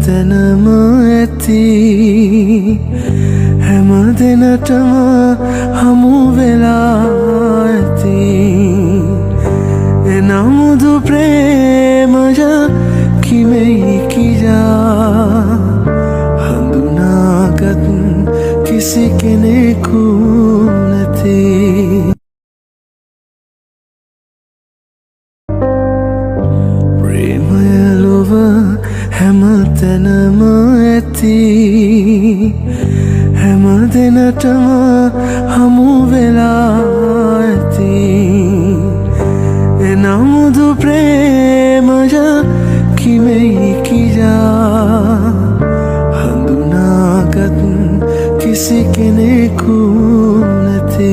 තැනම ඇති හැම දිනටම හමු වෙලා ඇති එනමුදු ප්‍රේමය කිමෙයි කියා හඳුනාගත් කිසි කෙනෙකු නැති ප්‍රේමය ලොව හැම තැනම ඇති හැම දිනටම හමු වෙලා ඇති එනමුදු ප්‍රේමය කිමෙයි කියා හඳුනාගත් කිසි කෙනෙකු නැති